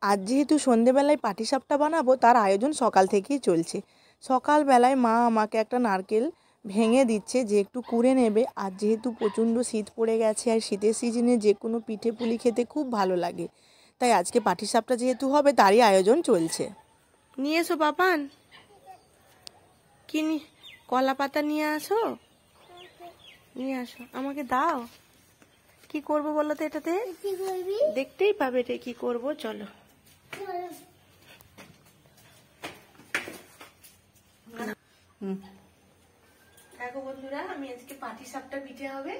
আজ যেহেতু সন্ধেবেলায় পাটিসাপটা বানাবো, তার আয়োজন সকাল থেকেই চলছে। সকালবেলায় মা আমাকে একটা নারকেল ভেঙে দিচ্ছে যে একটু কুড়ে নেবে। আর যেহেতু প্রচণ্ড শীত পড়ে গেছে আর শীতের সিজনে যে কোনো পিঠে পুলি খেতে খুব ভালো লাগে, তাই আজকে পাটিসাপটা যেহেতু হবে তারই আয়োজন চলছে। নিয়ে এসো পাপান, কি কলা পাতা নিয়ে আসো, নিয়ে আসো, আমাকে দাও। কি করবো বলো তো এটাতে? দেখতেই পাবে এটা কি করবো, চলো। দেখো বন্ধুরা, আমি আজকে পাটিসাপটা পিঠে হবে,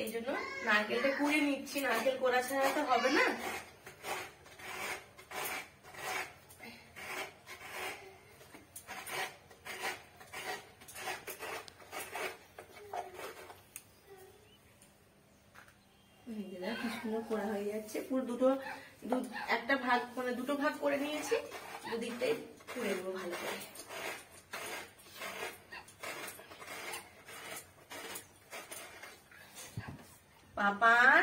এই জন্য নারকেলটা কুড়িয়ে নিচ্ছি। নারকেল কোড়া ছাড়া তো হবে না। কি সুন্দর করা হয়ে যাচ্ছে, পুরো একটা ভাগ, মানে দুটো ভাগ করে নিয়েছি, দুদিকটাই করে দেবো ভালো করে। পাপান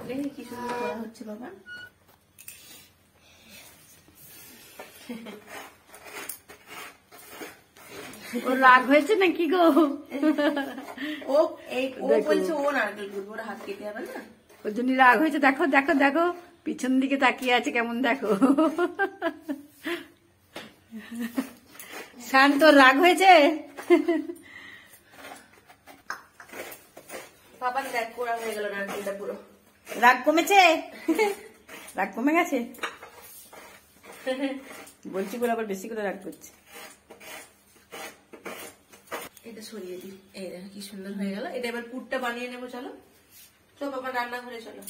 দেখি কি সুন্দর করা হচ্ছে বাবা। ওর রাগ হয়েছে নাকি গো? ও বলছে ও নারকেল কুড়বো, ওর হাত কেটে যাবে না, ওর জন্য রাগ হয়েছে। দেখো দেখো দেখো, পিছন দিকে তাকিয়ে আছে কেমন, দেখো। শান্ত, রাগ হয়েছে? পাপান দেখ কোড়া হয়ে গেল নারকেলটা পুরো। রাগ কমেছে? রাগ কমে গেছে বলছি বলে আবার বেশি করে রাগ করছে। এটা সরিয়ে দিই, এই দেখো কি সুন্দর হয়ে গেল। এটা এবার পুরটা বানিয়ে নেবো, চলো চলো বাবা রান্নাঘরে চলো।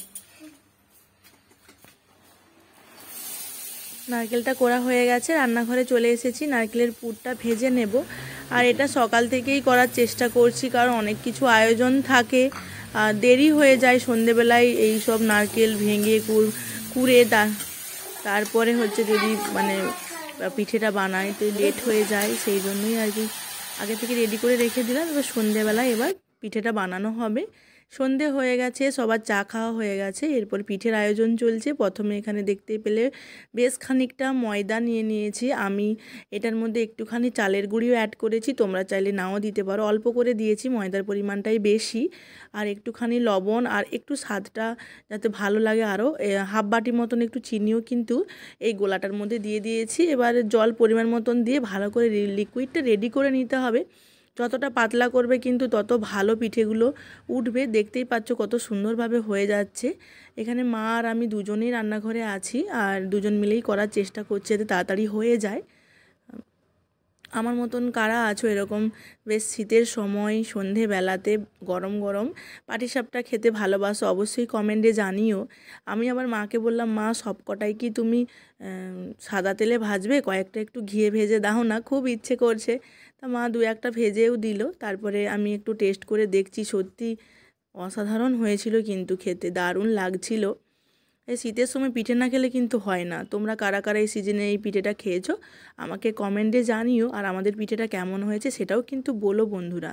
নারকেলটা কোড়া হয়ে গেছে, রান্নাঘরে চলে এসেছি। নারকেলের পুরটা ভেজে নেব। আর এটা সকাল থেকেই করার চেষ্টা করছি, কারণ অনেক কিছু আয়োজন থাকে, দেরি হয়ে যায় সন্ধেবেলায় এই সব নারকেল ভেঙে কুড়ে তারপরে হচ্ছে যদি মানে পিঠেটা বানাই তো লেট হয়ে যায়, সেই জন্যই আর কি আগে থেকে রেডি করে রেখে দিলাম। এবার সন্ধেবেলায় এবার পিঠেটা বানানো হবে। সন্ধে হয়ে গেছে, সবার চা খাওয়া হয়ে গেছে, এরপর পিঠের আয়োজন চলছে। প্রথমে এখানে দেখতে পেলে বেশ খানিকটা ময়দা নিয়ে নিয়েছি আমি। এটার মধ্যে একটুখানি চালের গুঁড়িও অ্যাড করেছি, তোমরা চাইলে নাও দিতে পারো, অল্প করে দিয়েছি, ময়দার পরিমাণটাই বেশি। আর একটুখানি লবণ আর একটু স্বাদটা যাতে ভালো লাগে আরও, হাফ বাটি মতন একটু চিনিও কিন্তু এই গোলাটার মধ্যে দিয়ে দিয়েছি। এবার জল পরিমাণ মতন দিয়ে ভালো করে লিকুইডটা রেডি করে নিতে হবে। যতটা পাতলা করবে কিন্তু তত ভালো পিঠেগুলো উঠবে। দেখতেই পাচ্ছ কত সুন্দরভাবে হয়ে যাচ্ছে। এখানে মা আর আমি দুজনেই রান্নাঘরে আছি, আর দুজন মিলেই করার চেষ্টা করছি যাতে তাড়াতাড়ি হয়ে যায়। আমার মতন কারা আছো এরকম বেশ শীতের সময় সন্ধেবেলাতে গরম গরম পাটিসাপটা খেতে ভালোবাসো, অবশ্যই কমেন্টে জানিও। আমি আবার মাকে বললাম, মা সব কটাই কি তুমি সাদা তেলে ভাজবে, কয়েকটা একটু ঘিয়ে ভেজে দাও না, খুব ইচ্ছে করছে। তা মা দু একটা ভেজেও দিল। তারপরে আমি একটু টেস্ট করে দেখছি, সত্যি অসাধারণ হয়েছিল, কিন্তু খেতে দারুণ লাগছিল। এই শীতের সময় পিঠে না খেলে কিন্তু হয় না। তোমরা কারা কারা এই সিজনে এই পিঠেটা খেয়েছো আমাকে কমেন্টে জানিও, আর আমাদের পিঠেটা কেমন হয়েছে সেটাও কিন্তু বলো বন্ধুরা।